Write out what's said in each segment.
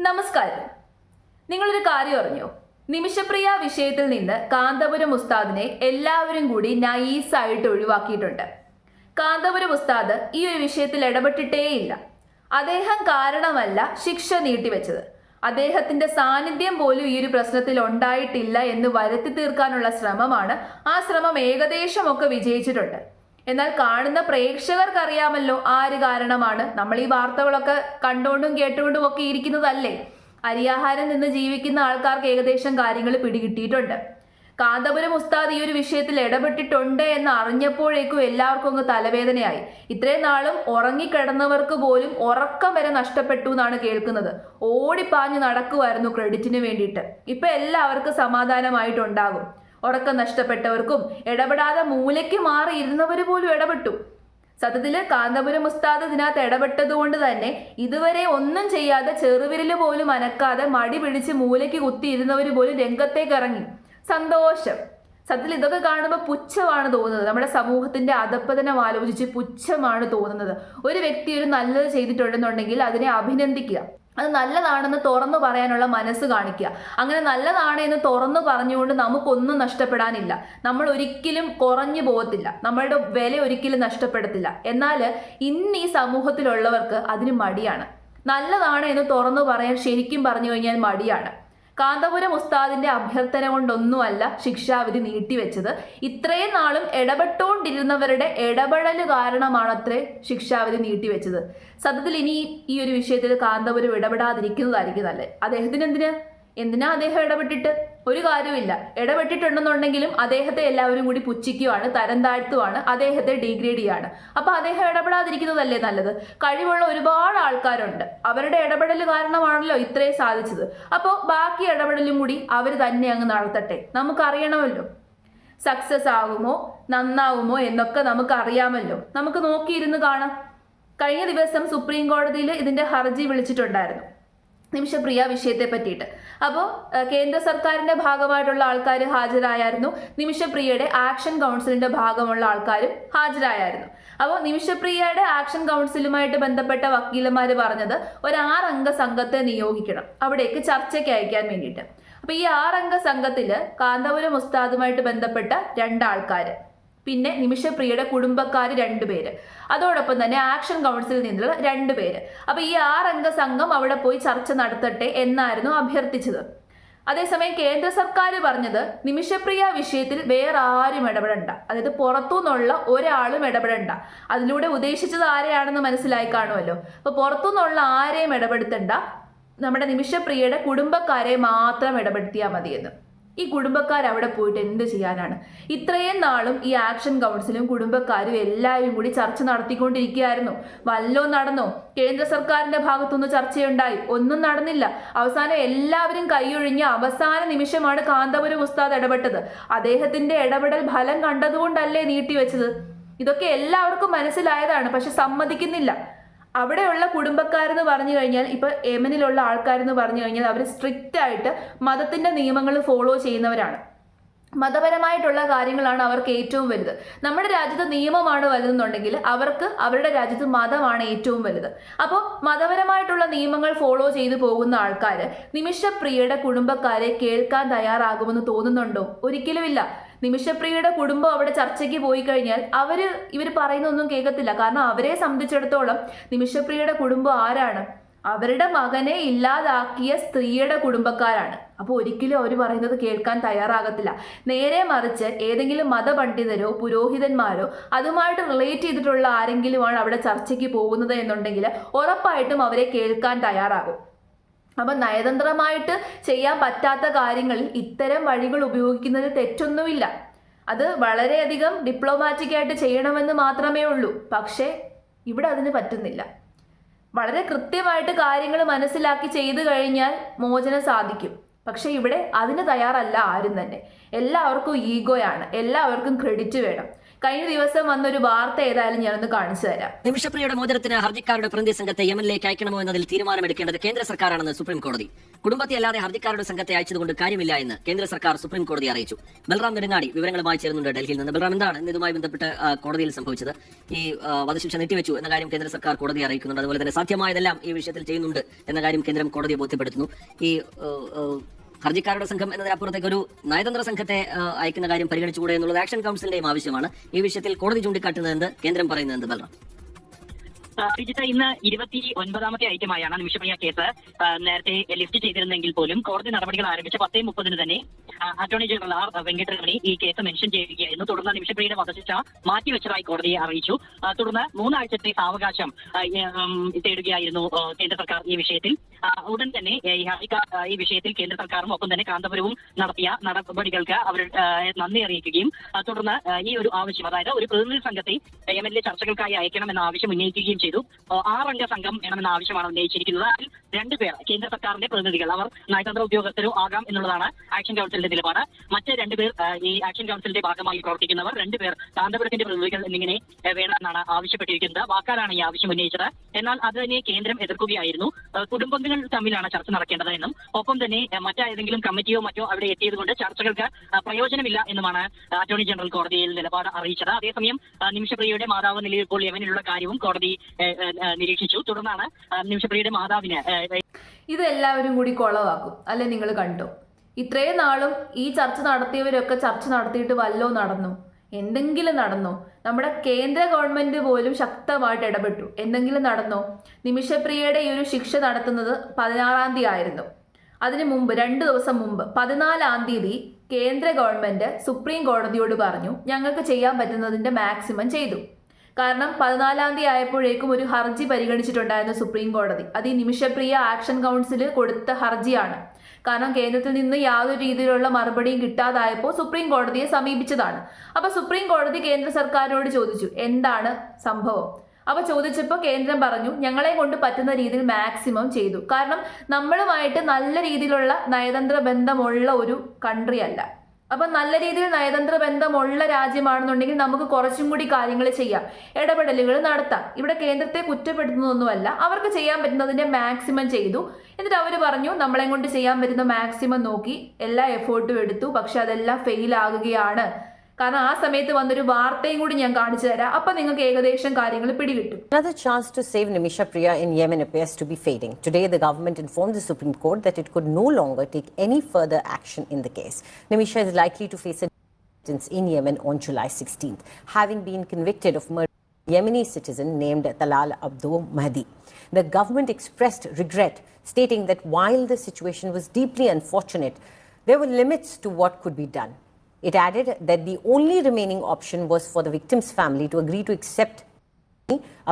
നമസ്കാരം. നിങ്ങളൊരു കാര്യം അറിഞ്ഞോ? നിമിഷപ്രിയ വിഷയത്തിൽ നിന്ന് കാന്തപുരം ഉസ്താദിനെ എല്ലാവരും കൂടി നൈസായിട്ട് ഒഴിവാക്കിയിട്ടുണ്ട്. കാന്തപുരം ഉസ്താദ് ഈ ഒരു വിഷയത്തിൽ ഇടപെട്ടിട്ടേയില്ല. അദ്ദേഹം കാരണമല്ല ശിക്ഷ നീട്ടിവെച്ചത്. അദ്ദേഹത്തിന്റെ സാന്നിധ്യം പോലും ഈ ഒരു പ്രശ്നത്തിൽ ഉണ്ടായിട്ടില്ല എന്ന് വരുത്തി തീർക്കാനുള്ള ശ്രമമാണ്. ആ ശ്രമം ഏകദേശമൊക്കെ വിജയിച്ചിട്ടുണ്ട്. എന്നാൽ കാണുന്ന പ്രേക്ഷകർക്ക് അറിയാമല്ലോ ആര് കാരണമാണ്. നമ്മൾ ഈ വാർത്തകളൊക്കെ കണ്ടുകൊണ്ടും കേട്ടുകൊണ്ടും ഒക്കെ ഇരിക്കുന്നതല്ലേ. അരിയാഹാരം നിന്ന് ജീവിക്കുന്ന ആൾക്കാർക്ക് ഏകദേശം കാര്യങ്ങൾ പിടികിട്ടിയിട്ടുണ്ട്. കാന്തപുരം ഉസ്താദ് ഈ ഒരു വിഷയത്തിൽ ഇടപെട്ടിട്ടുണ്ട് എന്ന് അറിഞ്ഞപ്പോഴേക്കും എല്ലാവർക്കും അങ്ങ് തലവേദനയായി. ഇത്രയും നാളും ഉറങ്ങിക്കിടന്നവർക്ക് പോലും ഉറക്കം വരെ നഷ്ടപ്പെട്ടു എന്നാണ് കേൾക്കുന്നത്. ഓടിപ്പാഞ്ഞ് നടക്കുമായിരുന്നു ക്രെഡിറ്റിന് വേണ്ടിയിട്ട്. ഇപ്പൊ എല്ലാവർക്കും സമാധാനമായിട്ടുണ്ടാകും. ഉറക്കം നഷ്ടപ്പെട്ടവർക്കും ഇടപെടാതെ മൂലയ്ക്ക് മാറി ഇരുന്നവർ പോലും ഇടപെട്ടു. സത്യത്തില് കാന്തപുരം ഉസ്താദ് ഇതിനകത്ത് ഇടപെട്ടത് കൊണ്ട് തന്നെ ഇതുവരെ ഒന്നും ചെയ്യാതെ ചെറുവിരല് പോലും അനക്കാതെ മടി പിടിച്ച് മൂലയ്ക്ക് കുത്തിയിരുന്നവർ പോലും രംഗത്തേക്ക് ഇറങ്ങി. സന്തോഷം. സത്യത്തിൽ ഇതൊക്കെ കാണുമ്പോൾ പുച്ഛമാണ് തോന്നുന്നത്. നമ്മുടെ സമൂഹത്തിന്റെ അധപ്പതനം ആലോചിച്ച് പുച്ഛമാണ് തോന്നുന്നത്. ഒരു വ്യക്തി ഒരു നല്ലത് ചെയ്തിട്ടുണ്ടെന്നുണ്ടെങ്കിൽ അതിനെ അഭിനന്ദിക്കുക. അത് നല്ലതാണെന്ന് തുറന്നു പറയാനുള്ള മനസ്സ് കാണിക്കുക. അങ്ങനെ നല്ലതാണ് എന്ന് തുറന്നു പറഞ്ഞുകൊണ്ട് നമുക്കൊന്നും നഷ്ടപ്പെടാനില്ല. നമ്മൾ ഒരിക്കലും കുറഞ്ഞു പോകത്തില്ല. നമ്മളുടെ വില ഒരിക്കലും നഷ്ടപ്പെടത്തില്ല. എന്നാൽ ഇന്ന് ഈ സമൂഹത്തിലുള്ളവർക്ക് അതിന് മടിയാണ്. നല്ലതാണ് എന്ന് തുറന്നു പറയാൻ ശരിക്കും പറഞ്ഞു കഴിഞ്ഞാൽ മടിയാണ്. കാന്തപുരം ഉസ്താദിന്റെ അഭ്യർത്ഥന കൊണ്ടൊന്നുമല്ല ശിക്ഷാവിധി നീട്ടിവെച്ചത്. ഇത്രയും നാളും ഇടപെട്ടുകൊണ്ടിരുന്നവരുടെ ഇടപെടൽ കാരണമാണത്രേ ശിക്ഷാവിധി നീട്ടിവെച്ചത്. സത്യത്തിൽ ഇനി ഈ ഒരു വിഷയത്തിൽ കാന്തപുരം ഇടപെടാതിരിക്കുന്നതായിരിക്കും നല്ലത്. എന്തിനാ അദ്ദേഹം ഇടപെട്ടിട്ട്? ഒരു കാര്യമില്ല. ഇടപെട്ടിട്ടുണ്ടെന്നുണ്ടെങ്കിലും അദ്ദേഹത്തെ എല്ലാവരും കൂടി പുച്ഛിക്കുവാണ്, തരം താഴ്ത്തുവാണ്, അദ്ദേഹത്തെ ഡീഗ്രേഡ് ചെയ്യാണ്. അപ്പൊ അദ്ദേഹം ഇടപെടാതിരിക്കുന്നതല്ലേ നല്ലത്? കഴിവുള്ള ഒരുപാട് ആൾക്കാരുണ്ട്. അവരുടെ ഇടപെടൽ കാരണമാണല്ലോ ഇത്രയും സാധിച്ചത്. അപ്പോൾ ബാക്കി ഇടപെടലും കൂടി അവർ തന്നെ അങ്ങ് നടത്തട്ടെ. നമുക്കറിയണമല്ലോ സക്സസ് ആകുമോ നന്നാവുമോ എന്നൊക്കെ നമുക്കറിയാമല്ലോ. നമുക്ക് നോക്കിയിരുന്ന് കാണാം. കഴിഞ്ഞ ദിവസം സുപ്രീം കോടതിയിൽ ഇതിന്റെ ഹർജി വിളിച്ചിട്ടുണ്ടായിരുന്നു, നിമിഷപ്രിയ വിഷയത്തെ പറ്റിയിട്ട്. അപ്പോൾ കേന്ദ്ര സർക്കാരിന്റെ ഭാഗമായിട്ടുള്ള ആൾക്കാർ ഹാജരായിരുന്നു. നിമിഷപ്രിയയുടെ ആക്ഷൻ കൗൺസിലിന്റെ ഭാഗമുള്ള ആൾക്കാരും ഹാജരായിരുന്നു. അപ്പോൾ നിമിഷപ്രിയയുടെ ആക്ഷൻ കൗൺസിലുമായിട്ട് ബന്ധപ്പെട്ട വക്കീലന്മാർ പറഞ്ഞത് ഒരു 6 അംഗ സംഘത്തെ നിയോഗിക്കണം അവിടേക്ക് ചർച്ചയ്ക്ക് അയക്കാൻ വേണ്ടിയിട്ട്. അപ്പൊ ഈ 6 അംഗ സംഘത്തില് കാന്തപുരം ഉസ്താദുമായിട്ട് ബന്ധപ്പെട്ട 2 ആൾക്കാർ, പിന്നെ നിമിഷപ്രിയയുടെ കുടുംബക്കാർ 2 പേര്, അതോടൊപ്പം തന്നെ ആക്ഷൻ കൗൺസിലിൽ നിന്നുള്ള 2 പേര്. അപ്പൊ ഈ 6 അംഗ സംഘം അവിടെ പോയി ചർച്ച നടത്തട്ടെ എന്നായിരുന്നു അഭ്യർത്ഥിച്ചത്. അതേസമയം കേന്ദ്ര സർക്കാർ പറഞ്ഞത് നിമിഷപ്രിയ വിഷയത്തിൽ വേറെ ആരും ഇടപെടണ്ട, അതായത് പുറത്തുനിന്നുള്ള ഒരാളും ഇടപെടണ്ട. അതിലൂടെ ഉദ്ദേശിച്ചത് ആരെയാണെന്ന് മനസ്സിലായി കാണുമല്ലോ. അപ്പൊ പുറത്തുനിന്നുള്ള ആരെയും ഇടപെടുത്തണ്ട, നമ്മുടെ നിമിഷപ്രിയയുടെ കുടുംബക്കാരെ മാത്രം ഇടപെടുത്തിയാൽ മതിയെന്ന്. ഈ കുടുംബക്കാർ അവിടെ പോയിട്ട് എന്ത് ചെയ്യാനാണ്? ഇത്രയും നാളും ഈ ആക്ഷൻ കൗൺസിലും കുടുംബക്കാരും എല്ലാവരും കൂടി ചർച്ച നടത്തിക്കൊണ്ടിരിക്കുകയായിരുന്നു. വല്ലോ നടന്നോ? കേന്ദ്ര സർക്കാരിന്റെ ഭാഗത്തുനിന്ന് ചർച്ചയുണ്ടായി, ഒന്നും നടന്നില്ല. അവസാനം എല്ലാവരും കൈയൊഴിഞ്ഞ അവസാന നിമിഷമാണ് കാന്തപുരം ഉസ്താദ് ഇടപെട്ടത്. അദ്ദേഹത്തിന്റെ ഇടപെടൽ ഫലം കണ്ടതുകൊണ്ടല്ലേ നീട്ടിവെച്ചത്? ഇതൊക്കെ എല്ലാവർക്കും മനസ്സിലായതാണ്. പക്ഷെ സമ്മതിക്കുന്നില്ല. അവിടെയുള്ള കുടുംബക്കാരെന്ന് പറഞ്ഞു കഴിഞ്ഞാൽ, ഇപ്പൊ യമനിലുള്ള ആൾക്കാരെന്ന് പറഞ്ഞു കഴിഞ്ഞാൽ അവർ സ്ട്രിക്റ്റ് ആയിട്ട് മതത്തിന്റെ നിയമങ്ങൾ ഫോളോ ചെയ്യുന്നവരാണ്. മതപരമായിട്ടുള്ള കാര്യങ്ങളാണ് അവർക്ക് ഏറ്റവും വലുത്. നമ്മുടെ രാജ്യത്ത് നിയമമാണ് വലുതെന്നുണ്ടെങ്കിൽ അവർക്ക് അവരുടെ രാജ്യത്ത് മതമാണ് ഏറ്റവും വലുത്. അപ്പോൾ മതപരമായിട്ടുള്ള നിയമങ്ങൾ ഫോളോ ചെയ്തു പോകുന്ന ആൾക്കാർ നിമിഷപ്രിയയുടെ കുടുംബക്കാരെ കേൾക്കാൻ തയ്യാറാകുമെന്ന് തോന്നുന്നുണ്ടോ? ഒരിക്കലുമില്ല. നിമിഷപ്രിയയുടെ കുടുംബം അവിടെ ചർച്ചയ്ക്ക് പോയി കഴിഞ്ഞാൽ ഇവർ പറയുന്നൊന്നും കേൾക്കത്തില്ല. കാരണം അവരെ സംബന്ധിച്ചിടത്തോളം നിമിഷപ്രിയയുടെ കുടുംബം ആരാണ്? അവരുടെ മകനെ ഇല്ലാതാക്കിയ സ്ത്രീയുടെ കുടുംബക്കാരാണ്. അപ്പോൾ ഒരിക്കലും അവർ പറയുന്നത് കേൾക്കാൻ തയ്യാറാകത്തില്ല. നേരെ മറിച്ച് ഏതെങ്കിലും മതപണ്ഡിതരോ പുരോഹിതന്മാരോ അതുമായിട്ട് റിലേറ്റ് ചെയ്തിട്ടുള്ള ആരെങ്കിലുമാണ് അവിടെ ചർച്ചയ്ക്ക് പോകുന്നത് എന്നുണ്ടെങ്കിൽ ഉറപ്പായിട്ടും അവരെ കേൾക്കാൻ തയ്യാറാകും. അപ്പം നയതന്ത്രമായിട്ട് ചെയ്യാൻ പറ്റാത്ത കാര്യങ്ങളിൽ ഇത്തരം വഴികൾ ഉപയോഗിക്കുന്നതിൽ തെറ്റൊന്നുമില്ല. അത് വളരെയധികം ഡിപ്ലോമാറ്റിക് ആയിട്ട് ചെയ്യണമെന്ന് മാത്രമേ ഉള്ളൂ. പക്ഷേ ഇവിടെ അതിന് പറ്റുന്നില്ല. വളരെ കൃത്യമായിട്ട് കാര്യങ്ങൾ മനസ്സിലാക്കി ചെയ്തു കഴിഞ്ഞാൽ മോചനം സാധിക്കും. പക്ഷെ ഇവിടെ അതിന് തയ്യാറല്ല ആരും തന്നെ. എല്ലാവർക്കും ഈഗോയാണ്, എല്ലാവർക്കും ക്രെഡിറ്റ് വേണം. കഴിഞ്ഞ ദിവസം വന്നൊരു വാർത്ത ഏതായാലും ഞാനൊന്ന് കാണിച്ചു തരാം. നിമിഷപ്രിയയുടെ മോചനത്തിന് ഹർജിക്കാരുടെ പ്രതിനിധി സംഘത്തെ യമനിലേക്ക് അയക്കണമോ എന്നതിൽ തീരുമാനമെടുക്കേണ്ടത് കേന്ദ്ര സർക്കാരാണെന്ന് സുപ്രീം കോടതി. കുടുംബത്തെ അല്ലാതെ ഹർജിക്കാരുടെ സംഘത്തെ അയച്ചതുകൊണ്ട് കാര്യമില്ല എന്ന് കേന്ദ്ര സർക്കാർ സുപ്രീം കോടതി അറിയിച്ചു. ബൽറാം നെടുങ്ങാടി വിവരങ്ങളുമായി ചേരുന്നുണ്ട് ഡൽഹിയിൽ നിന്ന്. ബൽറാം, എന്താണ് ഇതുമായി ബന്ധപ്പെട്ട് കോടതിയിൽ സംഭവിച്ചത്? ഈ വധശിക്ഷ നീട്ടിവെച്ചു എന്ന കാര്യം കേന്ദ്ര സർക്കാർ കോടതിയെ അറിയിക്കുന്നുണ്ട്. അതുപോലെ തന്നെ സാധ്യമായതെല്ലാം ഈ വിഷയത്തിൽ ചെയ്യുന്നുണ്ട് എന്ന കാര്യം കേന്ദ്രം കോടതിയെ ബോധ്യപ്പെടുത്തുന്നു. ഈ ഹർജിക്കാരുടെ സംഘം എന്നതിനപ്പുറത്തേക്ക് ഒരു നയതന്ത്ര സംഘത്തെ അയക്കുന്ന കാര്യം പരിഗണിച്ചുകൂടെ എന്നുള്ളത് ആക്ഷൻ കൗൺസിലിന്റെയും ആവശ്യമാണ്. ഈ വിഷയത്തിൽ കോടതി ചൂണ്ടിക്കാട്ടുന്നത് കേന്ദ്രം പറയുന്നത് ബൽറാം? ശ്രീജിത്ത്, ഇന്ന് 29ാമത്തെ ഐറ്റമായാണ് നിമിഷപ്രിയ കേസ് നേരത്തെ ലിസ്റ്റ് ചെയ്തിരുന്നെങ്കിൽ പോലും കോടതി നടപടികൾ ആരംഭിച്ച 10:30 തന്നെ അറ്റോർണി ജനറൽ ആർ വെങ്കട്ടരമണി ഈ കേസ് മെൻഷൻ ചെയ്യുകയായിരുന്നു. തുടർന്ന് നിമിഷപ്രിയയുടെ വധശിക്ഷ മാറ്റിവെച്ചതായി കോടതിയെ അറിയിച്ചു. തുടർന്ന് 3 ആഴ്ചത്തെ സാവകാശം തേടുകയായിരുന്നു കേന്ദ്ര സർക്കാർ ഈ വിഷയത്തിൽ. ഉടൻ തന്നെ ഈ വിഷയത്തിൽ കേന്ദ്ര സർക്കാരും ഒപ്പം തന്നെ കാന്തപുരവും നടത്തിയ നടപടികൾക്ക് അവർ നന്ദി അറിയിക്കുകയും തുടർന്ന് ഈ ഒരു ആവശ്യം, അതായത് ഒരു പ്രതിനിധി സംഘത്തെ യമനിലെ ചർച്ചകൾക്കായി അയക്കണമെന്ന ആവശ്യം ഉന്നയിക്കുകയും ചെയ്തു. 6 അംഗ സംഘം വേണമെന്ന ആവശ്യമാണ് ഉന്നയിച്ചിരിക്കുന്നത്. അതിൽ 2 പേർ കേന്ദ്ര സർക്കാരിന്റെ പ്രതിനിധികൾ, അവർ നയതന്ത്ര ഉദ്യോഗസ്ഥരോ ആകാം എന്നുള്ളതാണ് ആക്ഷൻ കൗൺസിലിന്റെ നിലപാട്. മറ്റ് 2 പേർ ഈ ആക്ഷൻ കൗൺസിലിന്റെ ഭാഗമായി പ്രവർത്തിക്കുന്നവർ, 2 പേർ കാന്തപുരത്തിന്റെ പ്രതിനിധികൾ എന്നിങ്ങനെ വേണമെന്നാണ് ആവശ്യപ്പെട്ടിരിക്കുന്നത്. വാക്കാലാണ് ഈ ആവശ്യം ഉന്നയിച്ചത്. എന്നാൽ അത് തന്നെ കേന്ദ്രം എതിർക്കുകയായിരുന്നു. കുടുംബങ്ങൾ തമ്മിലാണ് ചർച്ച നടക്കേണ്ടത് എന്നും ഒപ്പം തന്നെ മറ്റേതെങ്കിലും കമ്മിറ്റിയോ മറ്റോ അവിടെ എത്തിയത് കൊണ്ട് ചർച്ചകൾക്ക് പ്രയോജനമില്ല എന്നുമാണ് അറ്റോർണി ജനറൽ കോടതിയിൽ നിലപാട് അറിയിച്ചത്. അതേസമയം നിമിഷപ്രിയയുടെ മാതാവ് നിലവിൽ യമനിലുള്ള കാര്യവും കോടതി നിരീക്ഷിച്ചു. തുടർന്നാണ് നിമിഷപ്രിയയുടെ മാതാവിന് ഇതെല്ലാവരും കൂടി കൊളവാക്കും അല്ലെ? നിങ്ങൾ കണ്ടോ? ഇത്രയും നാളും ഈ ചർച്ച നടത്തിയവരൊക്കെ ചർച്ച നടത്തിയിട്ട് വല്ലോ നടന്നു? എന്തെങ്കിലും നടന്നോ? നമ്മുടെ കേന്ദ്ര ഗവൺമെന്റ് പോലും ശക്തമായിട്ട് ഇടപെട്ടു. എന്തെങ്കിലും നടന്നോ? നിമിഷപ്രിയയുടെ ഈ ഒരു ശിക്ഷ നടത്തുന്നത് 16-ാം തീയതി ആയിരുന്നു. അതിന് മുമ്പ് 2 ദിവസം മുമ്പ് 14-ാം തീയതി കേന്ദ്ര ഗവൺമെന്റ് സുപ്രീം കോടതിയോട് പറഞ്ഞു ഞങ്ങൾക്ക് ചെയ്യാൻ പറ്റുന്നതിന്റെ മാക്സിമം ചെയ്തു. കാരണം 14-ാം തീയതി ആയപ്പോഴേക്കും ഒരു ഹർജി പരിഗണിച്ചിട്ടുണ്ടായിരുന്നു സുപ്രീം കോടതി. അത് ഈ നിമിഷപ്രിയ ആക്ഷൻ കൗൺസിൽ കൊടുത്ത ഹർജിയാണ്. കാരണം കേന്ദ്രത്തിൽ നിന്ന് യാതൊരു രീതിയിലുള്ള മറുപടിയും കിട്ടാതായപ്പോൾ സുപ്രീം കോടതിയെ സമീപിച്ചതാണ്. അപ്പൊ സുപ്രീം കോടതി കേന്ദ്ര സർക്കാരിനോട് ചോദിച്ചു എന്താണ് സംഭവം. അപ്പൊ ചോദിച്ചപ്പോൾ കേന്ദ്രം പറഞ്ഞു ഞങ്ങളെ കൊണ്ട് പറ്റുന്ന രീതിയിൽ മാക്സിമം ചെയ്തു. കാരണം നമ്മളുമായിട്ട് നല്ല രീതിയിലുള്ള നയതന്ത്ര ബന്ധമുള്ള ഒരു കൺട്രി അല്ല. അപ്പൊ നല്ല രീതിയിൽ നയതന്ത്ര ബന്ധമുള്ള രാജ്യമാണെന്നുണ്ടെങ്കിൽ നമുക്ക് കുറച്ചും കൂടി കാര്യങ്ങൾ ചെയ്യാം, ഇടപെടലുകൾ നടത്താം. ഇവിടെ കേന്ദ്രത്തെ കുറ്റപ്പെടുത്തുന്നതൊന്നുമല്ല, അവർക്ക് ചെയ്യാൻ പറ്റുന്നതിന്റെ മാക്സിമം ചെയ്തു. എന്നിട്ട് അവർ പറഞ്ഞു നമ്മളെ കൊണ്ട് ചെയ്യാൻ പറ്റുന്ന മാക്സിമം നോക്കി എല്ലാ എഫേർട്ടും എടുത്തു, പക്ഷെ അതെല്ലാം ഫെയിൽ ആകുകയാണ്. കാരണം ആ സമയത്ത് വന്നൊരു വാർത്തയും കൂടി ഞാൻ കാണിച്ചു തരാം. അപ്പൊ നിങ്ങൾക്ക് ഏകദേശം കാര്യങ്ങൾ പിടികിട്ടും. Another chance to save Nimisha Priya in Yemen appears to be fading. Today, the government informed the Supreme Court that it could no longer take any further action in the case. Nimisha is likely to face a sentence in Yemen on July 16th, having been convicted of murder of a Yemeni citizen named Talal Abdo Mahdi. The government expressed regret, stating that while the situation was deeply unfortunate, there were limits to what could be done. It added that the only remaining option was for the victim's family to agree to accept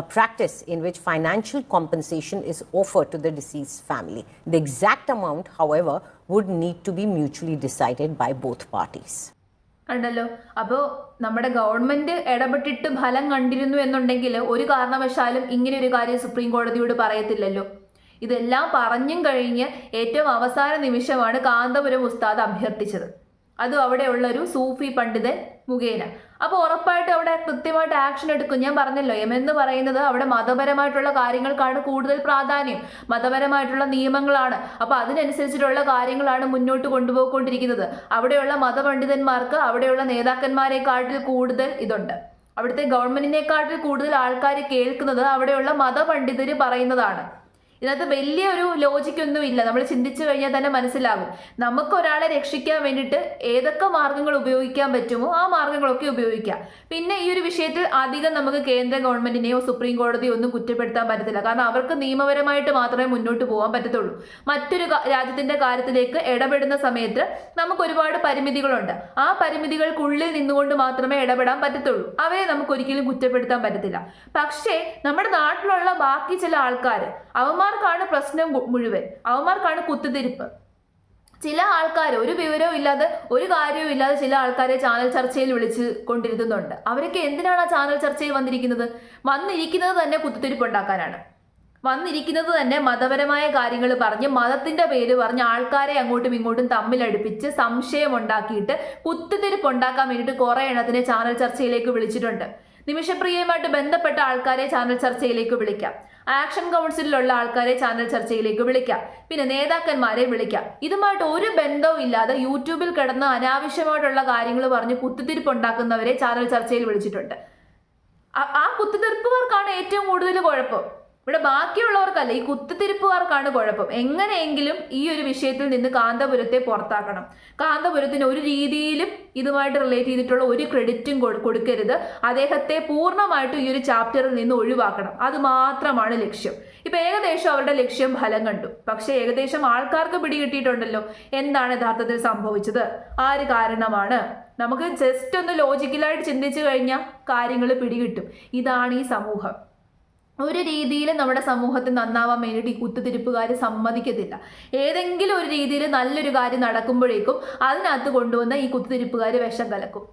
a practice in which financial compensation is offered to the deceased family. The exact amount, however, would need to be mutually decided by both parties. കണ്ടല്ലോ. അപ്പോൾ നമ്മുടെ government ഇടപെട്ടിട്ട് ഫലം കണ്ടിരുന്നു എന്നുണ്ടെങ്കിൽ ഒരു കാരണവശാലും ഇങ്ങനെ ഒരു കാര്യം സുപ്രീം കോടതിയോട് പറയത്തില്ലല്ലോ. ഇതെല്ലാം പറഞ്ഞും കഴിഞ്ഞ് ഏറ്റവും അവസാന നിമിഷമാണ് കാന്തപുരം ഉസ്താദ് അഭ്യർത്ഥിച്ചത്. അതും അവിടെയുള്ള ഒരു സൂഫി പണ്ഡിതൻ മുഖേന. അപ്പോൾ ഉറപ്പായിട്ട് അവിടെ കൃത്യമായിട്ട് ആക്ഷൻ എടുക്കും. ഞാൻ പറഞ്ഞല്ലോ, യമൻ എന്ന് പറയുന്നത് അവിടെ മതപരമായിട്ടുള്ള കാര്യങ്ങൾക്കാണ് കൂടുതൽ പ്രാധാന്യം, മതപരമായിട്ടുള്ള നിയമങ്ങളാണ്. അപ്പോൾ അതിനനുസരിച്ചിട്ടുള്ള കാര്യങ്ങളാണ് മുന്നോട്ട് കൊണ്ടുപോയിക്കൊണ്ടിരിക്കുന്നത്. അവിടെയുള്ള മതപണ്ഡിതന്മാർക്ക് അവിടെയുള്ള നേതാക്കന്മാരെക്കാട്ടിൽ കൂടുതൽ ഇതുണ്ട്. അവിടുത്തെ ഗവൺമെന്റിനെക്കാട്ടിൽ കൂടുതൽ ആൾക്കാർ കേൾക്കുന്നത് അവിടെയുള്ള മതപണ്ഡിതർ പറയുന്നതാണ്. ഇതിനകത്ത് വലിയൊരു ലോജിക്കൊന്നും ഇല്ല. നമ്മൾ ചിന്തിച്ചു കഴിഞ്ഞാൽ തന്നെ മനസ്സിലാകും. നമുക്ക് ഒരാളെ രക്ഷിക്കാൻ വേണ്ടിയിട്ട് ഏതൊക്കെ മാർഗങ്ങൾ ഉപയോഗിക്കാൻ പറ്റുമോ ആ മാർഗങ്ങളൊക്കെ ഉപയോഗിക്കാം. പിന്നെ ഈ ഒരു വിഷയത്തിൽ അധികം നമുക്ക് കേന്ദ്ര ഗവൺമെന്റിനെയോ സുപ്രീം കോടതിയോ ഒന്നും കുറ്റപ്പെടുത്താൻ പറ്റത്തില്ല. കാരണം അവർക്ക് നിയമപരമായിട്ട് മാത്രമേ മുന്നോട്ട് പോകാൻ പറ്റത്തുള്ളൂ. മറ്റൊരു രാജ്യത്തിന്റെ കാര്യത്തിലേക്ക് ഇടപെടുന്ന സമയത്ത് നമുക്ക് ഒരുപാട് പരിമിതികളുണ്ട്. ആ പരിമിതികൾക്കുള്ളിൽ നിന്നുകൊണ്ട് മാത്രമേ ഇടപെടാൻ പറ്റത്തുള്ളൂ. അവരെ നമുക്ക് ഒരിക്കലും കുറ്റപ്പെടുത്താൻ പറ്റത്തില്ല. പക്ഷേ നമ്മുടെ നാട്ടിലുള്ള ബാക്കി ചില ആൾക്കാർ, അവന്മാർക്കാണ് പ്രശ്നം മുഴുവൻ, അവന്മാർക്കാണ് കുത്തിത്തിരിപ്പ്. ചില ആൾക്കാർ ഒരു വിവരവും ഇല്ലാതെ ഒരു കാര്യവും ഇല്ലാതെ ചില ആൾക്കാരെ ചാനൽ ചർച്ചയിൽ വിളിച്ച് കൊണ്ടിരുത്തുന്നുണ്ട്. അവരൊക്കെ എന്തിനാണ് ആ ചാനൽ ചർച്ചയിൽ വന്നിരിക്കുന്നത്? വന്നിരിക്കുന്നത് തന്നെ കുത്തിത്തിരിപ്പ് ഉണ്ടാക്കാനാണ്. വന്നിരിക്കുന്നത് തന്നെ മതപരമായ കാര്യങ്ങൾ പറഞ്ഞ് മതത്തിന്റെ പേര് പറഞ്ഞ് ആൾക്കാരെ അങ്ങോട്ടും ഇങ്ങോട്ടും തമ്മിലടുപ്പിച്ച് സംശയം ഉണ്ടാക്കിയിട്ട് കുത്തിത്തിരിപ്പ് ഉണ്ടാക്കാൻ വേണ്ടിയിട്ട് കുറെ എണ്ണത്തിനെ ചാനൽ ചർച്ചയിലേക്ക് വിളിച്ചിട്ടുണ്ട്. നിമിഷപ്രിയയുമായിട്ട് ബന്ധപ്പെട്ട ആൾക്കാരെ ചാനൽ ചർച്ചയിലേക്ക് വിളിക്കാം, ആക്ഷൻ കൗൺസിലിലുള്ള ആൾക്കാരെ ചാനൽ ചർച്ചയിലേക്ക് വിളിക്കാം, പിന്നെ നേതാക്കന്മാരെ വിളിക്കാം. ഇതുമായിട്ട് ഒരു ബന്ധവും ഇല്ലാതെ യൂട്യൂബിൽ കിടന്ന് അനാവശ്യമായിട്ടുള്ള കാര്യങ്ങൾ പറഞ്ഞ് കുത്തിത്തിരിപ്പ് ഉണ്ടാക്കുന്നവരെ ചാനൽ ചർച്ചയിൽ വിളിച്ചിട്ടുണ്ട്. ആ കുത്തിത്തിരിപ്പുകാർക്കാണ് ഏറ്റവും കൂടുതൽ കുഴപ്പം. ഇവിടെ ബാക്കിയുള്ളവർക്കല്ല, ഈ കുത്തിത്തിരിപ്പുകാർക്കാണ് കുഴപ്പം. എങ്ങനെയെങ്കിലും ഈ ഒരു വിഷയത്തിൽ നിന്ന് കാന്തപുരത്തെ പുറത്താക്കണം. കാന്തപുരത്തിന് ഒരു രീതിയിലും ഇതുമായിട്ട് റിലേറ്റ് ചെയ്തിട്ടുള്ള ഒരു ക്രെഡിറ്റും കൊടുക്കരുത്. അദ്ദേഹത്തെ പൂർണ്ണമായിട്ടും ഈ ഒരു ചാപ്റ്ററിൽ നിന്ന് ഒഴിവാക്കണം. അത് മാത്രമാണ് ലക്ഷ്യം. ഇപ്പൊ ഏകദേശം അവരുടെ ലക്ഷ്യം ഫലം കണ്ടു. പക്ഷെ ഏകദേശം ആൾക്കാർക്ക് പിടികിട്ടിയിട്ടുണ്ടല്ലോ എന്താണ് യഥാർത്ഥത്തിൽ സംഭവിച്ചത്, ആര് കാരണമാണ്. നമുക്ക് ജസ്റ്റ് ഒന്ന് ലോജിക്കലായിട്ട് ചിന്തിച്ചു കഴിഞ്ഞാൽ കാര്യങ്ങൾ പിടികിട്ടും. ഇതാണ് ഈ സമൂഹം. ഒരു രീതിയിൽ നമ്മുടെ സമൂഹത്തിൽ നന്നാവാൻ വേണ്ടിയിട്ട് ഈ കുത്തിത്തിരിപ്പുകാർ സമ്മതിക്കത്തില്ല. ഏതെങ്കിലും ഒരു രീതിയിൽ നല്ലൊരു കാര്യം നടക്കുമ്പോഴേക്കും അതിനകത്ത് കൊണ്ടുവന്ന ഈ കുത്തിത്തിരിപ്പുകാർ വിഷം കലക്കും.